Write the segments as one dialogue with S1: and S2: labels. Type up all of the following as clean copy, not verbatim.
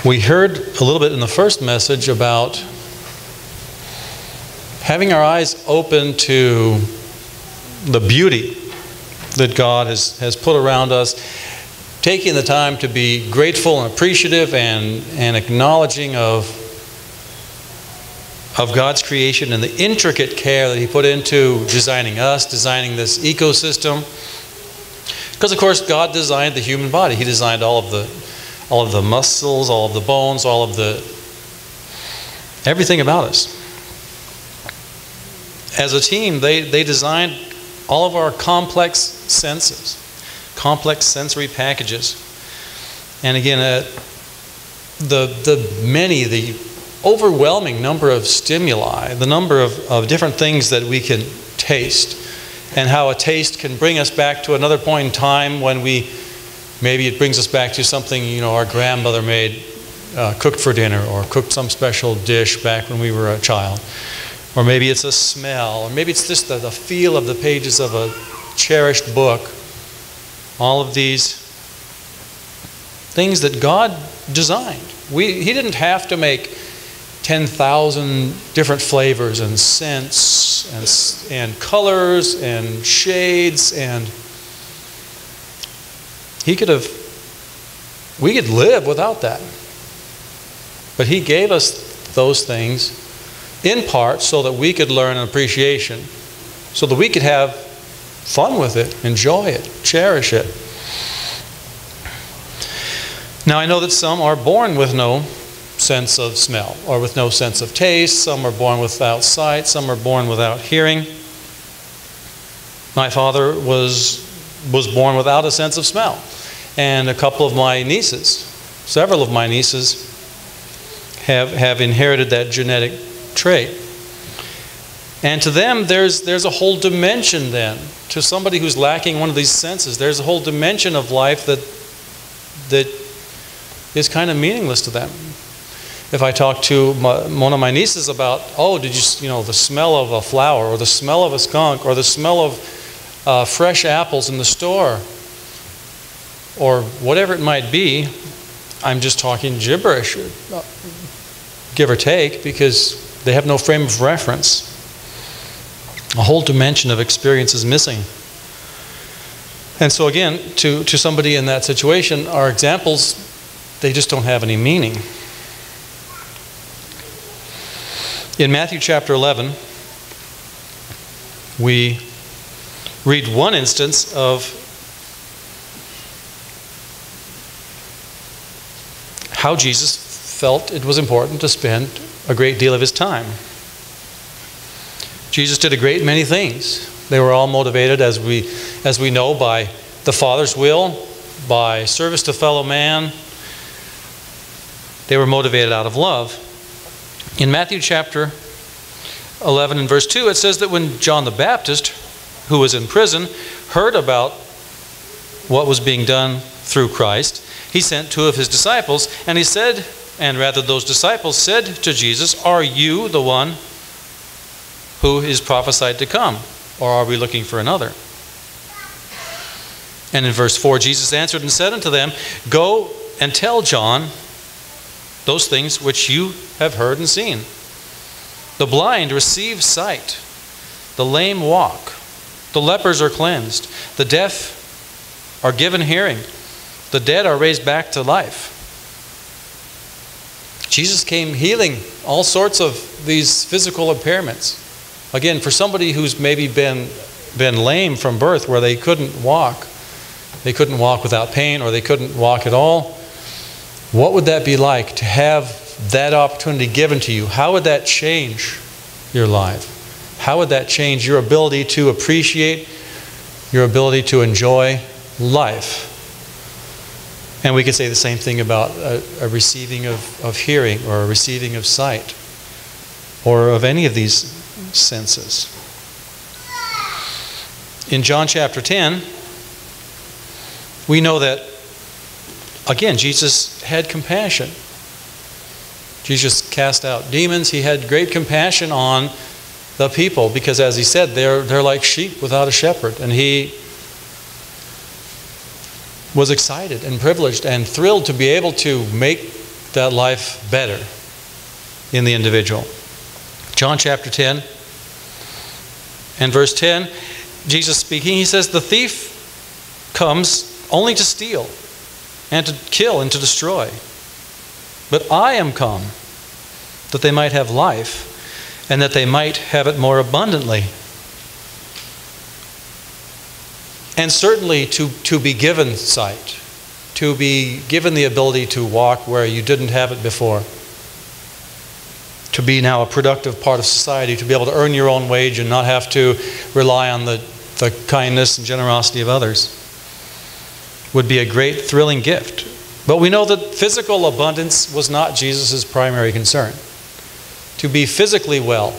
S1: We heard a little bit in the first message about having our eyes open to the beauty that God has put around us, taking the time to be grateful and appreciative and acknowledging of God's creation and the intricate care that He put into designing us, designing this ecosystem. Because of course God designed the human body. He designed all of the muscles, all of the bones, all of the everything about us. As a team, they designed all of our complex senses, complex sensory packages. And again, the overwhelming number of stimuli, the number of different things that we can taste, and how a taste can bring us back to another point in time when maybe it brings us back to something our grandmother made, cooked for dinner, or cooked some special dish back when we were a child. Or maybe it's a smell, or maybe it's just the feel of the pages of a cherished book. All of these things that God designed. He didn't have to make 10,000 different flavors and scents and colors and shades, and we could live without that. But He gave us those things in part so that we could learn an appreciation, so that we could have fun with it, enjoy it, cherish it. Now I know that some are born with no sense of smell, or with no sense of taste. Some are born without sight, some are born without hearing. My father was born without a sense of smell. And a couple of my nieces, several of my nieces, have inherited that genetic trait. And to them, there's a whole dimension then. To somebody who's lacking one of these senses, there's a whole dimension of life that is kind of meaningless to them. If I talk to one of my nieces about, did you the smell of a flower, or the smell of a skunk, or the smell of fresh apples in the store, or whatever it might be, I'm just talking gibberish, give or take, because they have no frame of reference. A whole dimension of experience is missing. And so again, to somebody in that situation, our examples, they just don't have any meaning. In Matthew chapter 11, we read one instance of how Jesus felt it was important to spend a great deal of His time. Jesus did a great many things. They were all motivated, as we know, by the Father's will, by service to fellow man. They were motivated out of love. In Matthew chapter 11 and verse 2, it says that when John the Baptist, who was in prison, heard about what was being done through Christ, he sent two of his disciples, and those disciples said to Jesus, "Are you the one who is prophesied to come, or are we looking for another?" And in verse 4, Jesus answered and said unto them, "Go and tell John those things which you have heard and seen. The blind receive sight, the lame walk, the lepers are cleansed, the deaf are given hearing, the dead are raised back to life." Jesus came healing all sorts of these physical impairments. Again, for somebody who's maybe been lame from birth, where they couldn't walk without pain, or they couldn't walk at all, what would that be like to have that opportunity given to you? How would that change your life? How would that change your ability to appreciate, your ability to enjoy life? And we could say the same thing about a receiving of hearing, or a receiving of sight, or of any of these senses. In John chapter 10, we know that, again, Jesus had compassion. Jesus cast out demons. He had great compassion on the people, because as He said, they're like sheep without a shepherd. And He was excited and privileged and thrilled to be able to make that life better in the individual. John chapter 10 and verse 10, Jesus speaking, he says, "The thief comes only to steal and to kill and to destroy. But I am come that they might have life and that they might have it more abundantly." And certainly to be given sight, to be given the ability to walk where you didn't have it before, to be now a productive part of society, to be able to earn your own wage and not have to rely on the kindness and generosity of others, would be a great, thrilling gift. But we know that physical abundance was not Jesus' primary concern. To be physically well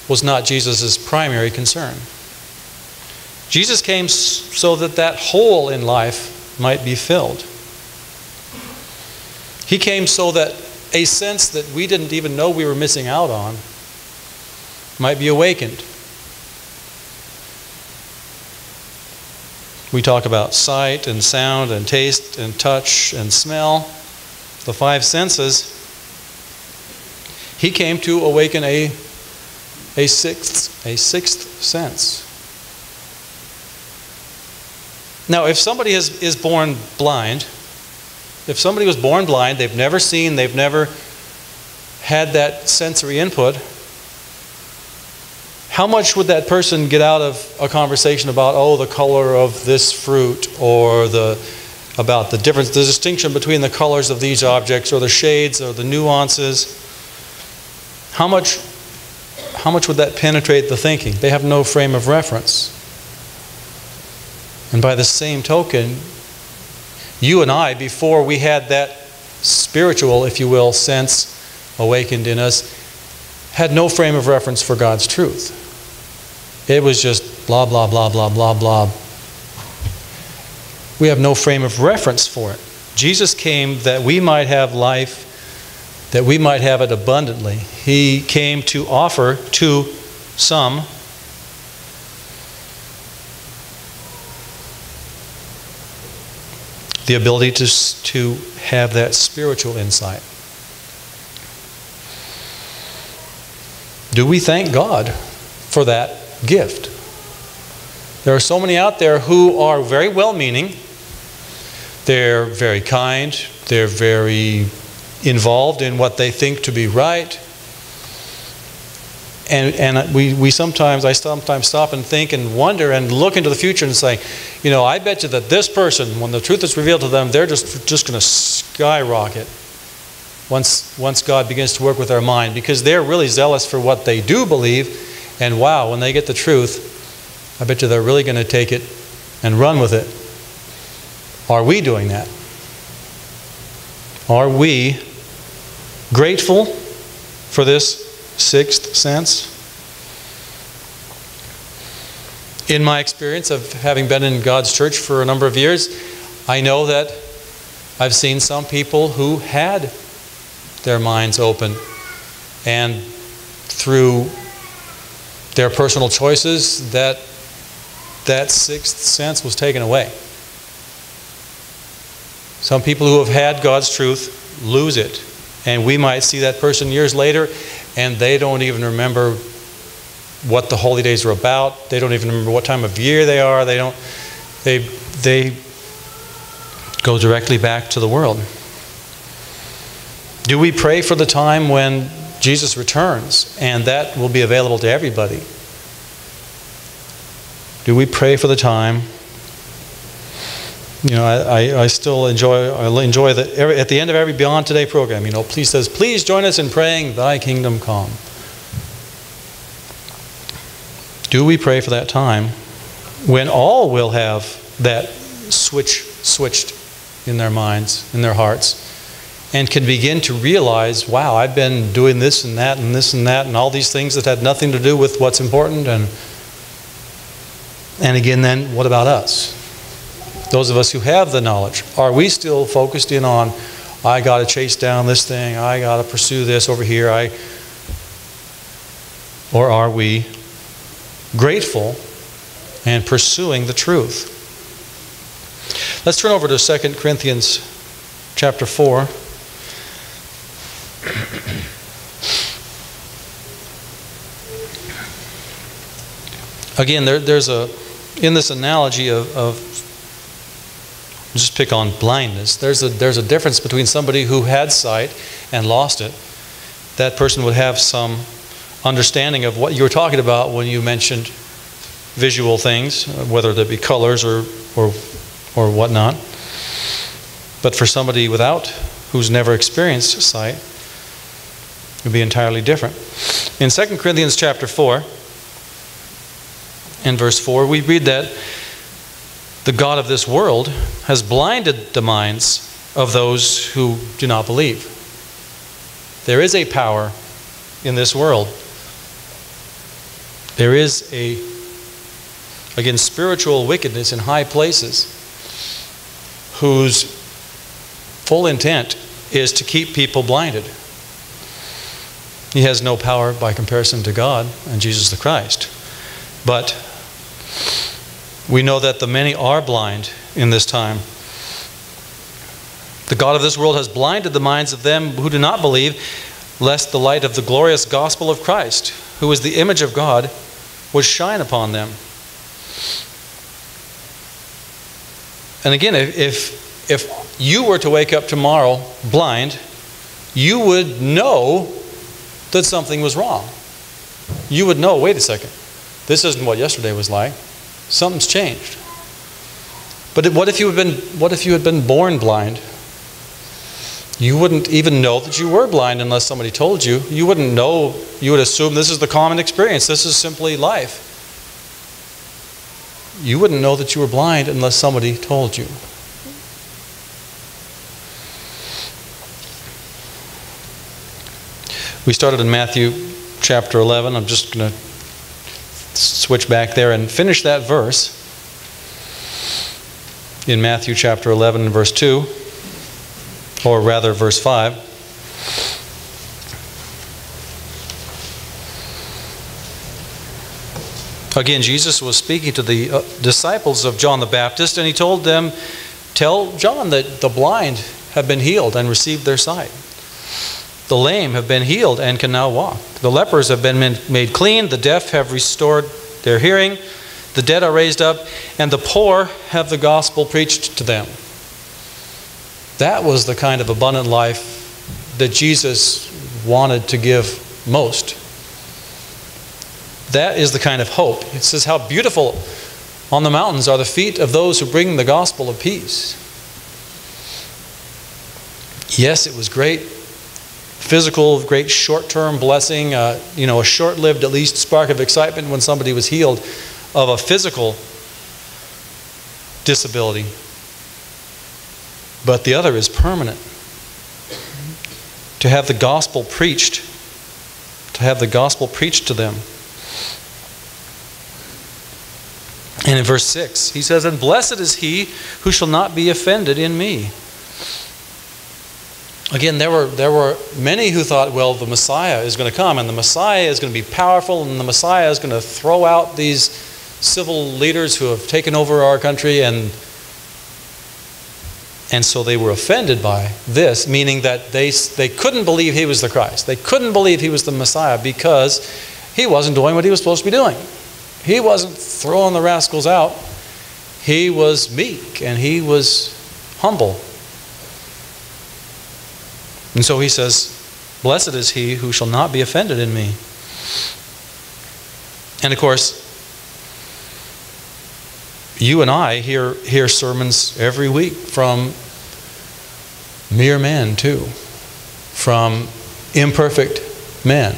S1: was not Jesus' primary concern. Jesus came so that that hole in life might be filled. He came so that a sense that we didn't even know we were missing out on might be awakened. We talk about sight and sound and taste and touch and smell, the five senses. He came to awaken a sixth sense. Now, if somebody is born blind, if somebody was born blind, they've never seen, they've never had that sensory input, how much would that person get out of a conversation about, oh, the color of this fruit, or about the difference, the distinction between the colors of these objects, or the shades, or the nuances? How much would that penetrate the thinking? They have no frame of reference. And by the same token, you and I, before we had that spiritual, if you will, sense awakened in us, had no frame of reference for God's truth. It was just blah, blah, blah, blah, blah, blah. We have no frame of reference for it. Jesus came that we might have life, that we might have it abundantly. He came to offer to some the ability to have that spiritual insight. Do we thank God for that gift? There are so many out there who are very well-meaning. They're very kind. They're very involved in what they think to be right. And I sometimes stop and think and wonder and look into the future and say, you know, I bet you that this person, when the truth is revealed to them, they're just going to skyrocket once God begins to work with their mind, because they're really zealous for what they do believe. And wow, when they get the truth, I bet you they're really going to take it and run with it. Are we doing that? Are we grateful for this sixth sense? In my experience of having been in God's church for a number of years, I know that I've seen some people who had their minds open, and through their personal choices, that sixth sense was taken away. Some people who have had God's truth lose it, and we might see that person years later and they don't even remember what the holy days are about. They don't even remember what time of year they are. They go directly back to the world. Do we pray for the time when Jesus returns and that will be available to everybody? Do we pray for the time? You know, I still enjoy that at the end of every Beyond Today program, you know, please join us in praying, Thy kingdom come. Do we pray for that time when all will have that switched in their minds, in their hearts, and can begin to realize, wow, I've been doing this and that and this and that and all these things that had nothing to do with what's important. And again, then, what about us? Those of us who have the knowledge, are we still focused in on, I got to chase down this thing, I got to pursue this over here, or are we grateful and pursuing the truth? Let's turn over to 2 Corinthians chapter 4. Again, there's in this analogy of just pick on blindness, there's a difference between somebody who had sight and lost it. That person would have some understanding of what you were talking about when you mentioned visual things, whether they be colors or whatnot. But for somebody who's never experienced sight, it would be entirely different. In 2 Corinthians chapter 4, in verse 4, we read that the God of this world has blinded the minds of those who do not believe. There is a power in this world. There is again, spiritual wickedness in high places whose full intent is to keep people blinded. He has no power by comparison to God and Jesus the Christ. But we know that the many are blind in this time. The God of this world has blinded the minds of them who do not believe, lest the light of the glorious gospel of Christ, who is the image of God, would shine upon them. And again, if you were to wake up tomorrow blind, you would know that something was wrong. You would know, wait a second, this isn't what yesterday was like. Something's changed. But what if you had been born blind? You wouldn't even know that you were blind unless somebody told you. You wouldn't know. You would assume this is the common experience. This is simply life. You wouldn't know that you were blind unless somebody told you. We started in Matthew chapter 11. I'm just going to switch back there and finish that verse in Matthew chapter 11 and verse 2, or rather verse 5. Again, Jesus was speaking to the disciples of John the Baptist, and he told them, tell John that the blind have been healed and received their sight. The lame have been healed and can now walk. The lepers have been made clean. The deaf have restored their hearing. The dead are raised up. And the poor have the gospel preached to them. That was the kind of abundant life that Jesus wanted to give most. That is the kind of hope. It says, how beautiful on the mountains are the feet of those who bring the gospel of peace. Yes, it was great. Physical, great short-term blessing, a short-lived at least spark of excitement when somebody was healed of a physical disability. But the other is permanent. To have the gospel preached, to them. And in verse 6, he says, and blessed is he who shall not be offended in me. Again, there were many who thought, well, the Messiah is going to come, and the Messiah is going to be powerful, and the Messiah is going to throw out these civil leaders who have taken over our country, and so they were offended by this, meaning that they couldn't believe he was the Christ. They couldn't believe he was the Messiah because he wasn't doing what he was supposed to be doing. He wasn't throwing the rascals out. He was meek, and he was humble. And so he says, blessed is he who shall not be offended in me. And of course, you and I hear sermons every week from mere men too, from imperfect men.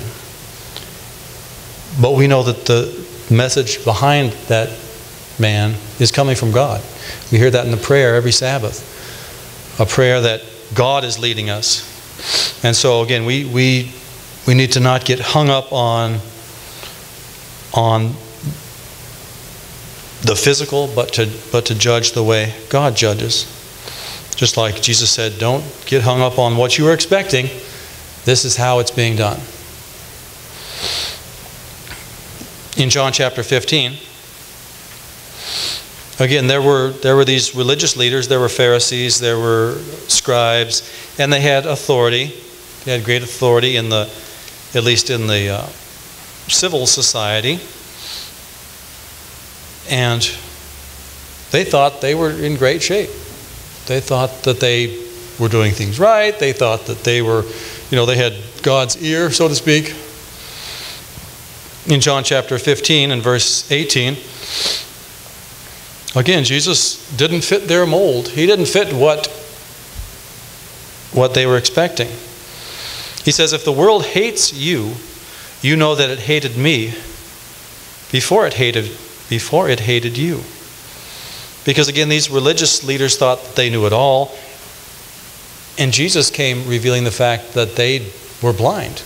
S1: But we know that the message behind that man is coming from God. We hear that in the prayer every Sabbath, a prayer that God is leading us. And so again, we need to not get hung up on the physical, but to judge the way God judges. Just like Jesus said, don't get hung up on what you were expecting. This is how it's being done. In John chapter 15, again, there were these religious leaders. There were Pharisees, there were scribes, and they had authority. They had great authority at least in the civil society. And they thought they were in great shape. They thought that they were doing things right. They thought that they were, they had God's ear, so to speak. In John chapter 15 and verse 18, again, Jesus didn't fit their mold. He didn't fit what they were expecting. He says, if the world hates you, you know that it hated me before it hated you. Because again, these religious leaders thought that they knew it all. And Jesus came revealing the fact that they were blind.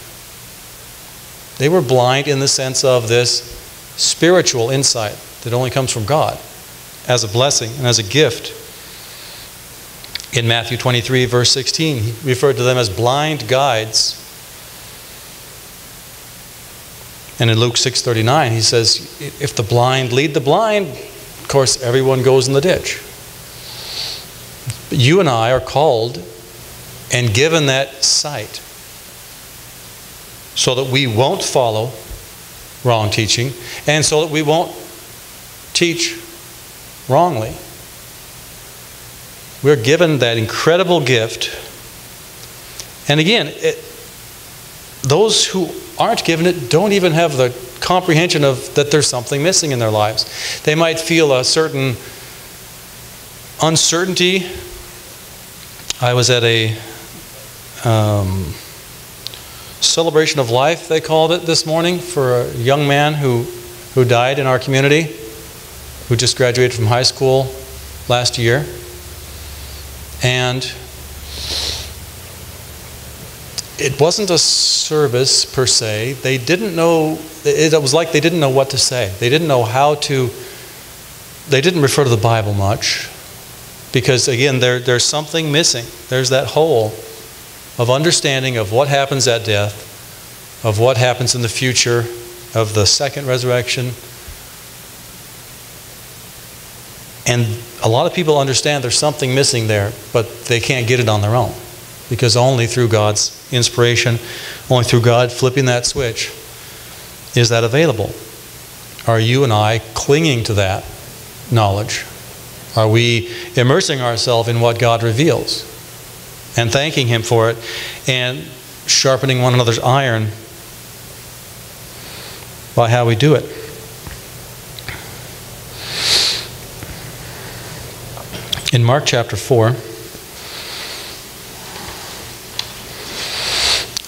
S1: They were blind in the sense of this spiritual insight that only comes from God as a blessing and as a gift. In Matthew 23, verse 16, he referred to them as blind guides. And in Luke 6:39, he says, if the blind lead the blind, of course, everyone goes in the ditch. But you and I are called and given that sight so that we won't follow wrong teaching and so that we won't teach wrongly. We're given that incredible gift. And again, those who aren't given it don't even have the comprehension of that there's something missing in their lives. They might feel a certain uncertainty. I was at a celebration of life, they called it this morning, for a young man who died in our community, who just graduated from high school last year. And it wasn't a service per se. They didn't know, it was like they didn't know what to say. They didn't know how to, they didn't refer to the Bible much. Because again, there's something missing. There's that hole of understanding of what happens at death, of what happens in the future, of the second resurrection. And a lot of people understand there's something missing there, but they can't get it on their own. Because only through God's inspiration, only through God flipping that switch, is that available. Are you and I clinging to that knowledge? Are we immersing ourselves in what God reveals and thanking Him for it and sharpening one another's iron by how we do it? In Mark chapter 4,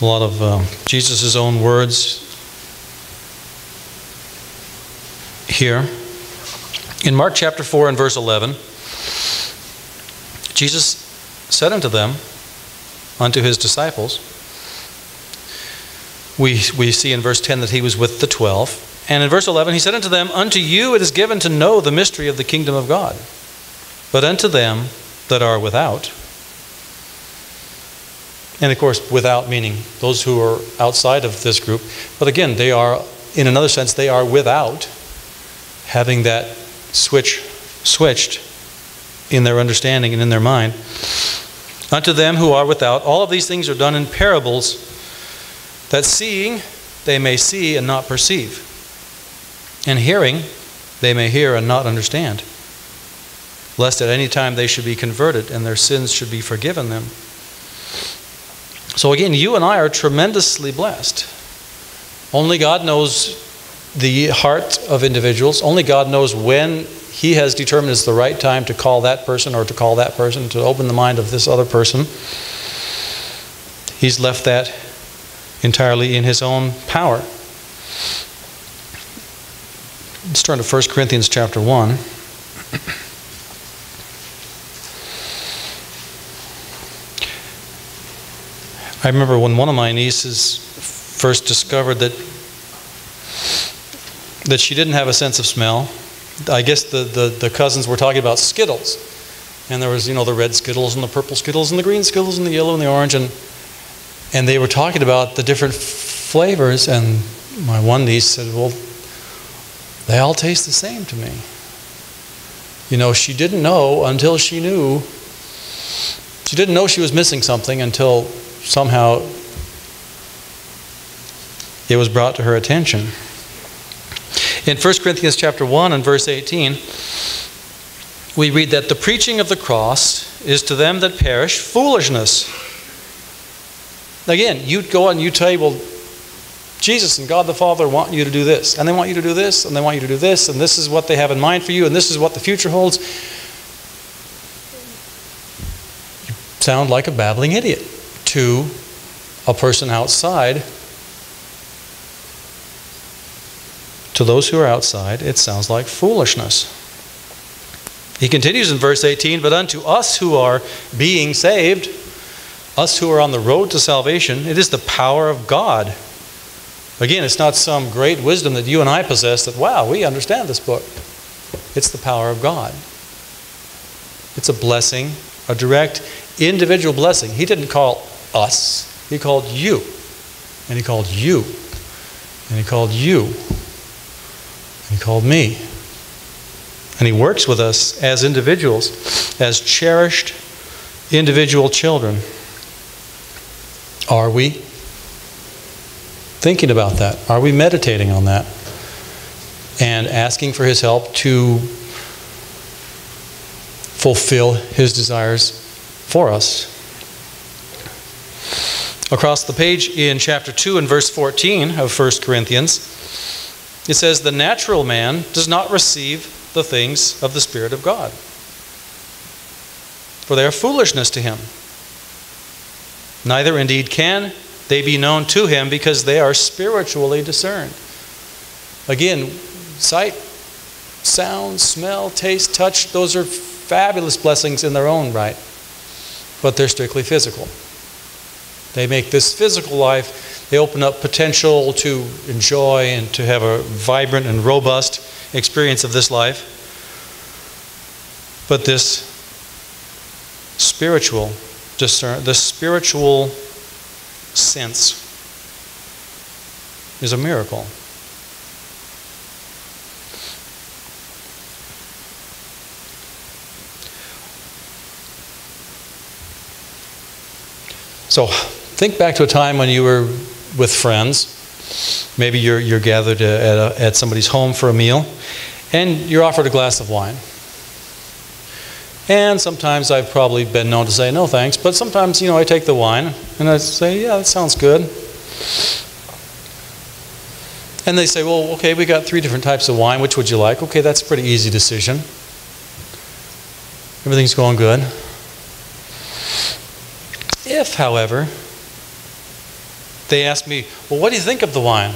S1: a lot of Jesus' own words here. In Mark chapter 4 and verse 11, Jesus said unto them, unto His disciples, we see in verse 10 that He was with the 12. And in verse 11, He said unto them, unto you it is given to know the mystery of the kingdom of God. But unto them that are without, and of course without meaning those who are outside of this group, but again they are, in another sense, they are without having that switched in their understanding and in their mind. Unto them who are without, all of these things are done in parables, that seeing they may see and not perceive, and hearing they may hear and not understand, lest at any time they should be converted and their sins should be forgiven them. So again, you and I are tremendously blessed. Only God knows the heart of individuals. Only God knows when He has determined is the right time to call that person or to call that person, to open the mind of this other person. He's left that entirely in His own power. Let's turn to 1 Corinthians chapter 1. I remember when one of my nieces first discovered that she didn't have a sense of smell. I guess the cousins were talking about Skittles. And there was, the red Skittles and the purple Skittles and the green Skittles and the yellow and the orange. And they were talking about the different flavors. And my one niece said, well, they all taste the same to me. She didn't know until she knew. She didn't know she was missing something until somehow it was brought to her attention. In 1 Corinthians chapter 1 and verse 18, we read that the preaching of the cross is to them that perish foolishness. Again, you'd go and you tell you, well, Jesus and God the Father want you to do this, and they want you to do this, and they want you to do this, and this is what they have in mind for you, and this is what the future holds. You sound like a babbling idiot to a person outside. To those who are outside, it sounds like foolishness. He continues in verse 18, but unto us who are being saved, us who are on the road to salvation, it is the power of God. Again, it's not some great wisdom that you and I possess that, wow, we understand this book. It's the power of God. It's a blessing, a direct individual blessing. He didn't call us. He called you. And he called you. And he called you. And he called me. And he works with us as individuals, as cherished individual children. Are we thinking about that? Are we meditating on that? And asking for his help to fulfill his desires for us? Across the page in chapter 2 and verse 14 of 1 Corinthians, it says, the natural man does not receive the things of the Spirit of God, for they are foolishness to him. Neither indeed can they be known to him, because they are spiritually discerned. Again, sight, sound, smell, taste, touch, those are fabulous blessings in their own right, but they're strictly physical. They make this physical life, they open up potential to enjoy and to have a vibrant and robust experience of this life. But this spiritual the spiritual sense is a miracle. So think back to a time when you were with friends. Maybe you're gathered at somebody's home for a meal, and you're offered a glass of wine. And sometimes I've probably been known to say, no thanks, but sometimes, I take the wine, and I say, yeah, that sounds good. And they say, well, okay, we got 3 different types of wine, which would you like? Okay, that's a pretty easy decision. Everything's going good. If, however, they ask me, well, what do you think of the wine?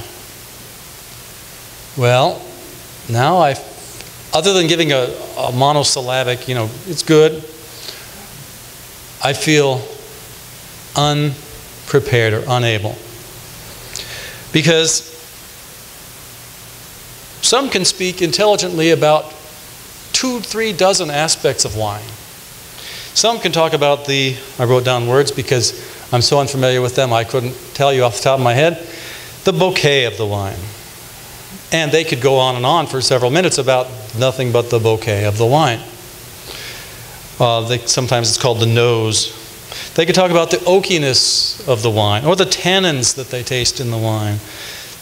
S1: Well, now other than giving a monosyllabic, it's good, I feel unprepared or unable. Because some can speak intelligently about 2-3 dozen aspects of wine. Some can talk about I wrote down words because I'm so unfamiliar with them I couldn't tell you off the top of my head, the bouquet of the wine. And they could go on and on for several minutes about nothing but the bouquet of the wine. Sometimes it's called the nose. They could talk about the oakiness of the wine, or the tannins that they taste in the wine.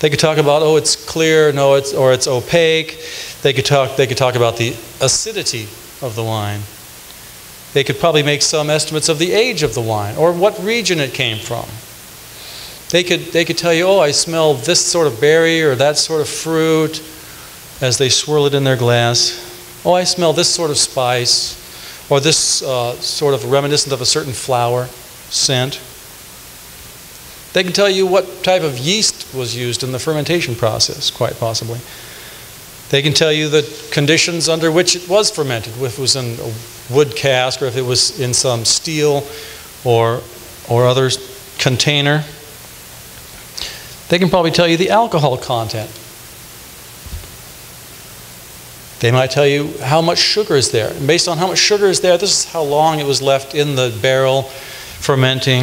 S1: They could talk about, it's clear, or it's opaque. They could talk about the acidity of the wine. They could probably make some estimates of the age of the wine, or what region it came from. They could tell you, I smell this sort of berry or that sort of fruit as they swirl it in their glass. I smell this sort of spice, or this sort of reminiscent of a certain flower scent. They can tell you what type of yeast was used in the fermentation process, quite possibly. They can tell you the conditions under which it was fermented, if it was in a wood cask or if it was in some steel or other container. They can probably tell you the alcohol content. They might tell you how much sugar is there. And based on how much sugar is there, this is how long it was left in the barrel fermenting.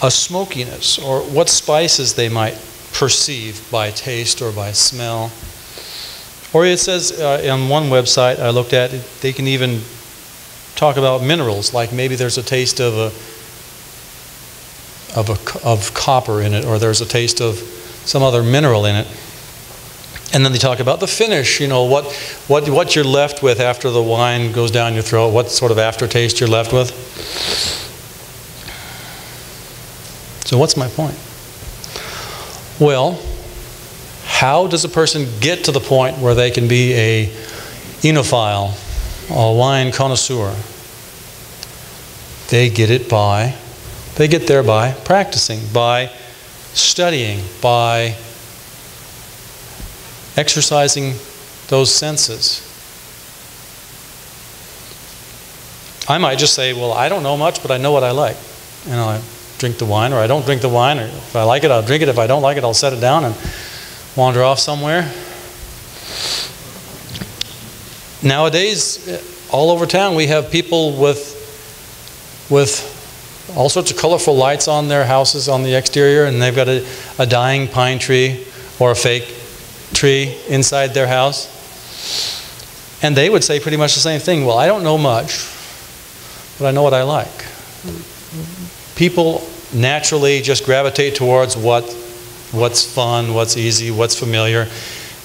S1: A smokiness, or what spices they might perceive by taste or by smell. Or it says on one website I looked at, they can even talk about minerals, like maybe there's a taste of copper in it, or there's a taste of some other mineral in it. And then they talk about the finish, what you're left with after the wine goes down your throat, what sort of aftertaste you're left with. So what's my point? Well, how does a person get to the point where they can be a enophile, a wine connoisseur? They get there by practicing, by studying, by exercising those senses. I might just say, well, I don't know much, but I know what I like. I drink the wine, or I don't drink the wine, or if I like it, I'll drink it. If I don't like it, I'll set it down and wander off somewhere. Nowadays, all over town, we have people with all sorts of colorful lights on their houses on the exterior, and they've got a dying pine tree or a fake tree inside their house. And they would say pretty much the same thing. Well, I don't know much, but I know what I like. People naturally just gravitate towards what's fun, what's easy, what's familiar.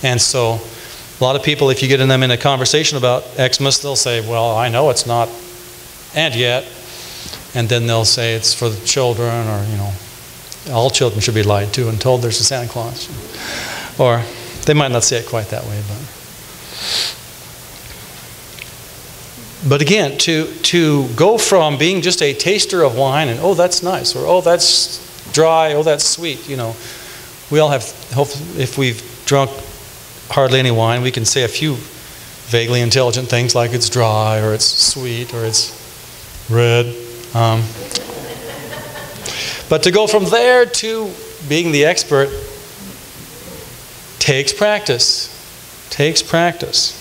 S1: And so a lot of people, if you get them in a conversation about Xmas, they'll say, well, I know it's not and yet. And then they'll say it's for the children, or, all children should be lied to and told there's a Santa Claus. Or they might not say it quite that way, but again, to go from being just a taster of wine and, oh, that's nice, or, oh, that's dry, oh, that's sweet, we all have, hopefully, if we've drunk hardly any wine, we can say a few vaguely intelligent things like it's dry, or it's sweet, or it's red. But to go from there to being the expert takes practice. Takes practice.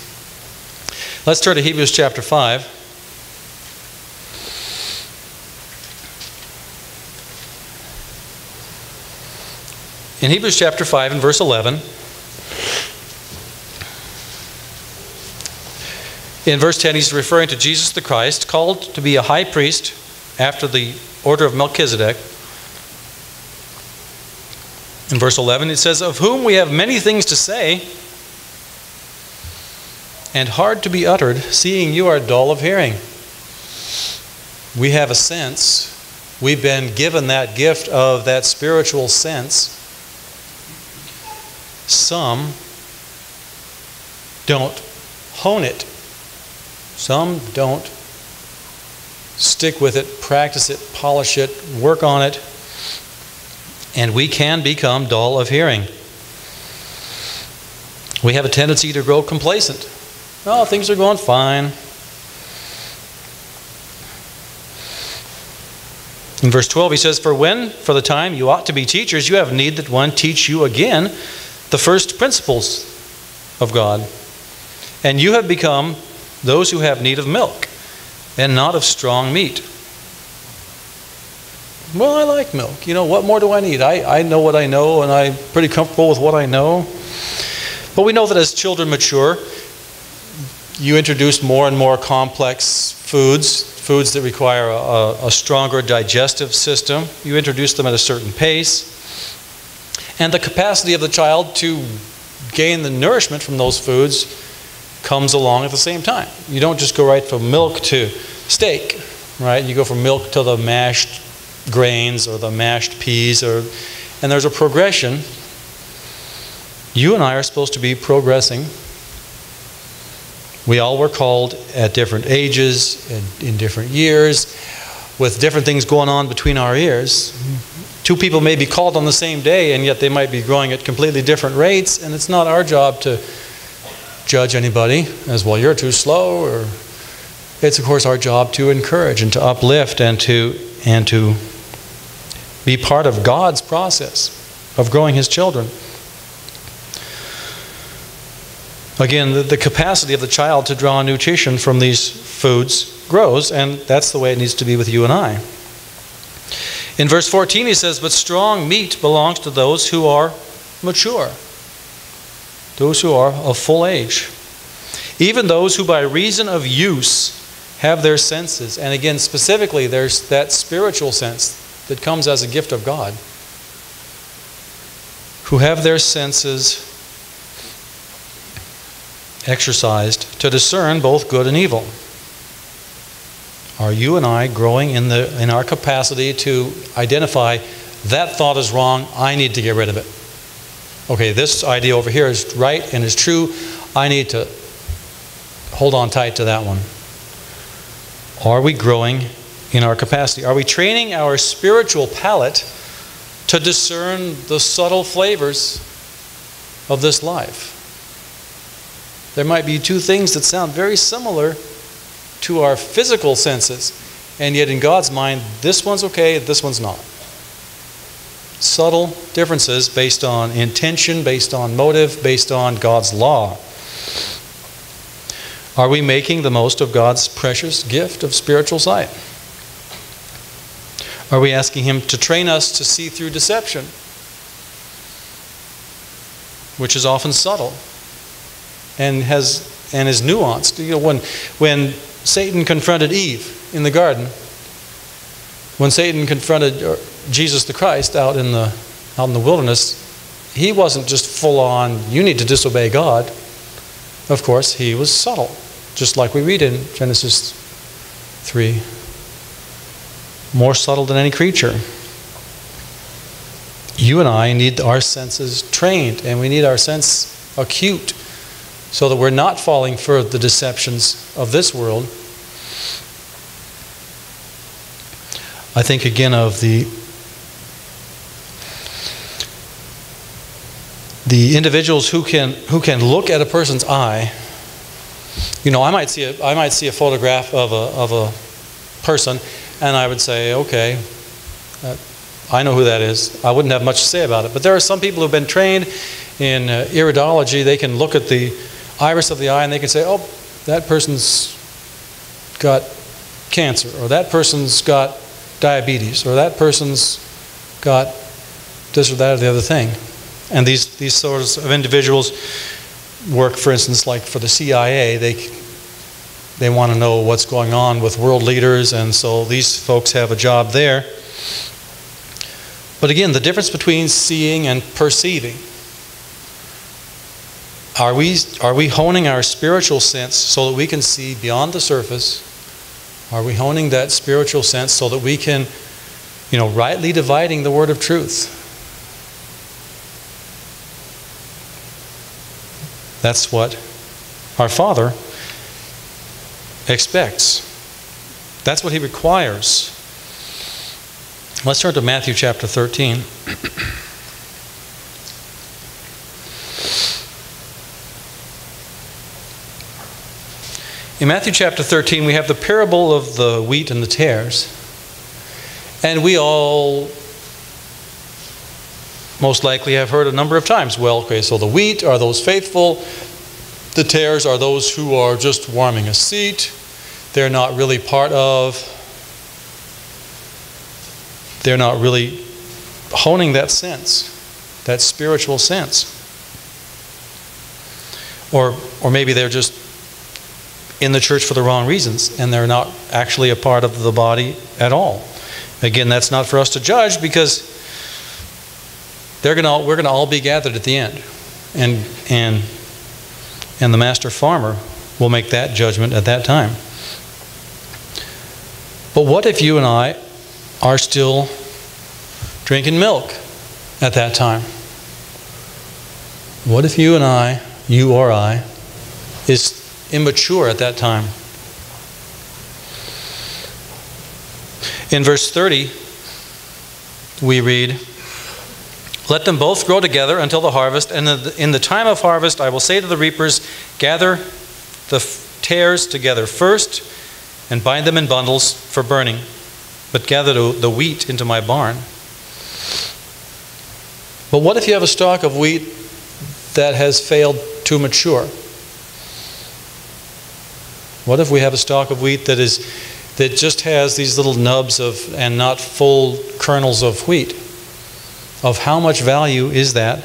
S1: Let's turn to Hebrews chapter 5. In Hebrews chapter 5 and verse 11, in verse 10, he's referring to Jesus the Christ, called to be a high priest after the order of Melchizedek. In verse 11, it says, of whom we have many things to say, and hard to be uttered, seeing you are dull of hearing. We have a sense. We've been given that gift of that spiritual sense. Some don't hone it. Some don't stick with it, practice it, polish it, work on it. And we can become dull of hearing. We have a tendency to grow complacent. Oh, things are going fine. In verse 12 he says, for the time you ought to be teachers, you have need that one teach you again the first principles of God. And you have become those who have need of milk, and not of strong meat. Well, I like milk. What more do I need? I know what I know, and I'm pretty comfortable with what I know. But we know that as children mature, you introduce more and more complex foods that require a stronger digestive system. You introduce them at a certain pace. And the capacity of the child to gain the nourishment from those foods comes along at the same time. You don't just go right from milk to steak, right? You go from milk to the mashed grains or the mashed peas, and there's a progression. You and I are supposed to be progressing. We all were called at different ages, in different years, with different things going on between our ears. Two people may be called on the same day, and yet they might be growing at completely different rates, and it's not our job to judge anybody as, well, you're too slow, or it's, of course, our job to encourage and to uplift and to be part of God's process of growing His children. Again, the capacity of the child to draw nutrition from these foods grows, and that's the way it needs to be with you and I. In verse 14 he says, but strong meat belongs to those who are mature, those who are of full age, even those who by reason of use have their senses. And again, specifically, there's that spiritual sense that comes as a gift of God, who have their senses exercised to discern both good and evil. Are you and I growing in our capacity to identify that thought is wrong, I need to get rid of it? Okay, this idea over here is right and is true, I need to hold on tight to that one. Are we growing in our capacity? Are we training our spiritual palate to discern the subtle flavors of this life? There might be two things that sound very similar to our physical senses, and yet in God's mind, this one's okay, this one's not. Subtle differences based on intention, based on motive, based on God's law. Are we making the most of God's precious gift of spiritual sight? Are we asking Him to train us to see through deception, which is often subtle and is nuanced? You know, when Satan confronted Eve in the garden, when Satan confronted Jesus the Christ out in the wilderness, he wasn't just full on, you need to disobey God. Of course, he was subtle, just like we read in Genesis 3. More subtle than any creature. You and I need our senses trained, and we need our sense acute so that we're not falling for the deceptions of this world. I think again of the individuals who can look at a person's eye. You know, I might see a photograph of a person, and I would say, okay, I know who that is. I wouldn't have much to say about it. But there are some people who've been trained in iridology. They can look at the iris of the eye and they can say, oh, that person's got cancer, or that person's got diabetes, or that person's got this or that or the other thing. And these sorts of individuals work, for instance, like for the CIA. They want to know what's going on with world leaders, and so these folks have a job there. But again, the difference between seeing and perceiving. Are we honing our spiritual sense so that we can see beyond the surface? Are we honing that spiritual sense so that we can, rightly dividing the word of truth? That's what our Father expects. That's what He requires. Let's turn to Matthew chapter 13. In Matthew chapter 13, we have the parable of the wheat and the tares. And we all most likely have heard a number of times, well, okay, so the wheat are those faithful. The tares are those who are just warming a seat. They're not really they're not really honing that sense, that spiritual sense. Or maybe they're just in the church for the wrong reasons, and they're not actually a part of the body at all. Again, that's not for us to judge, because we're going to all be gathered at the end, and the master farmer will make that judgment at that time. But what if you and I are still drinking milk at that time? What if you or I, is immature at that time? In verse 30, we read, "Let them both grow together until the harvest, and in the time of harvest I will say to the reapers, gather the tares together first, and bind them in bundles for burning, but gather the wheat into my barn." But what if you have a stalk of wheat that has failed to mature? What if we have a stalk of wheat that just has these little nubs and not full kernels of wheat? Of how much value is that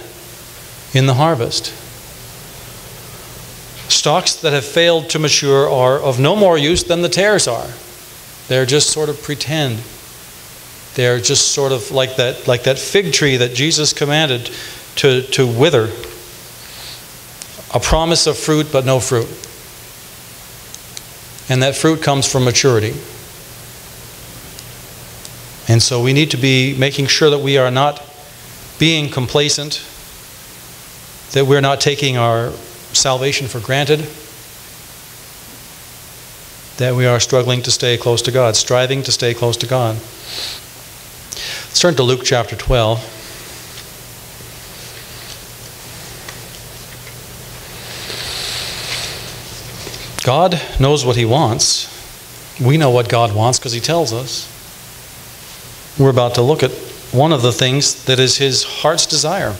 S1: in the harvest? Stalks that have failed to mature are of no more use than the tares are. They're just sort of pretend. They're just sort of like that fig tree that Jesus commanded to wither. A promise of fruit, but no fruit. And that fruit comes from maturity. And so we need to be making sure that we are not being complacent, that we're not taking our salvation for granted, that we are struggling to stay close to God, striving to stay close to God. Let's turn to Luke chapter 12. God knows what He wants. We know what God wants because He tells us. We're about to look at one of the things that is His heart's desire.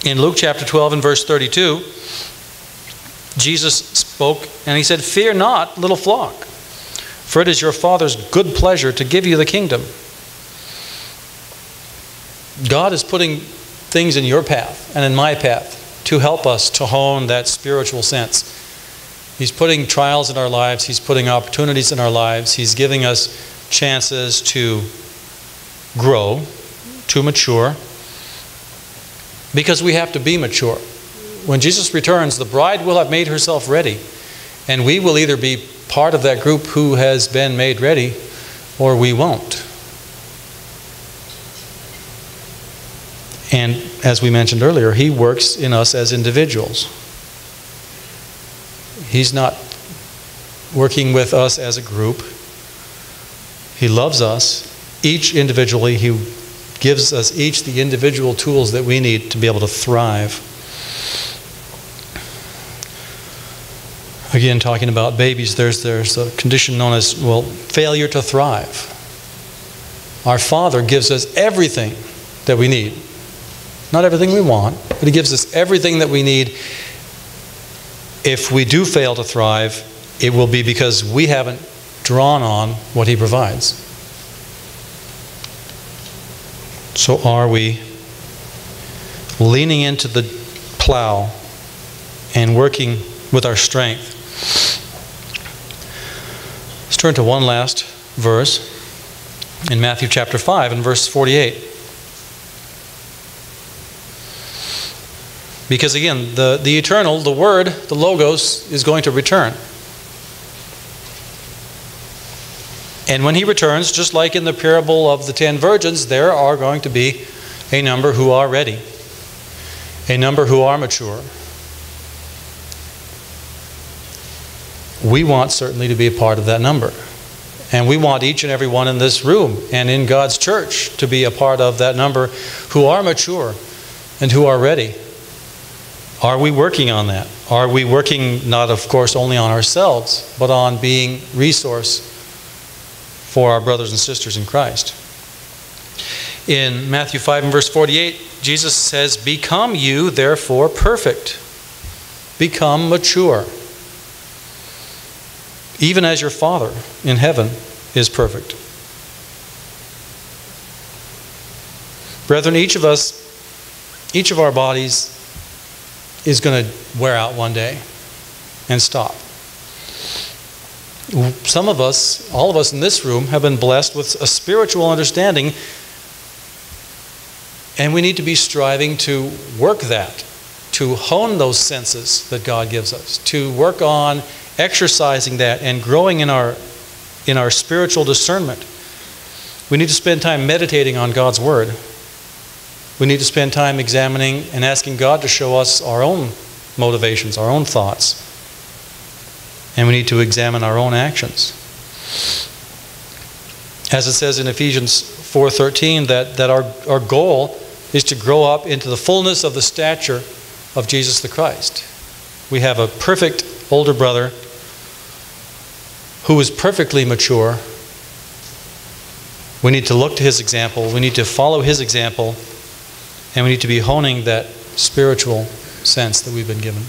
S1: In Luke chapter 12 and verse 32, Jesus spoke and He said, "Fear not, little flock, for it is your Father's good pleasure to give you the kingdom." God is putting things in your path and in my path to help us to hone that spiritual sense. He's putting trials in our lives. He's putting opportunities in our lives. He's giving us chances to grow, to mature, because we have to be mature. When Jesus returns, the bride will have made herself ready, and we will either be part of that group who has been made ready, or we won't. And as we mentioned earlier, He works in us as individuals. He's not working with us as a group. He loves us each individually. He gives us each the individual tools that we need to be able to thrive. Again, talking about babies, there's a condition known as, failure to thrive. Our Father gives us everything that we need. Not everything we want, but He gives us everything that we need. If we do fail to thrive, it will be because we haven't drawn on what He provides. So are we leaning into the plow and working with our strength? Let's turn to one last verse in Matthew chapter 5 and verse 48. Because again, the eternal, the Word, the Logos, is going to return. And when He returns, just like in the parable of the 10 virgins, there are going to be a number who are ready, a number who are mature. We want certainly to be a part of that number. And we want each and every one in this room and in God's church to be a part of that number who are mature and who are ready. Are we working on that? Are we working not, of course, only on ourselves, but on being resource for our brothers and sisters in Christ? In Matthew 5 and verse 48, Jesus says, "Become you, therefore, perfect." Become mature. Even as your Father in heaven is perfect. Brethren, each of our bodies is going to wear out one day and stop. Some of us, all of us in this room, have been blessed with a spiritual understanding, and we need to be striving to work that, to hone those senses that God gives us, to work on exercising that and growing in our spiritual discernment. We need to spend time meditating on God's Word. We need to spend time examining and asking God to show us our own motivations, our own thoughts. And we need to examine our own actions. As it says in Ephesians 4:13, that our goal is to grow up into the fullness of the stature of Jesus the Christ. We have a perfect older brother who is perfectly mature. We need to look to his example. We need to follow his example. And we need to be honing that spiritual sense that we've been given.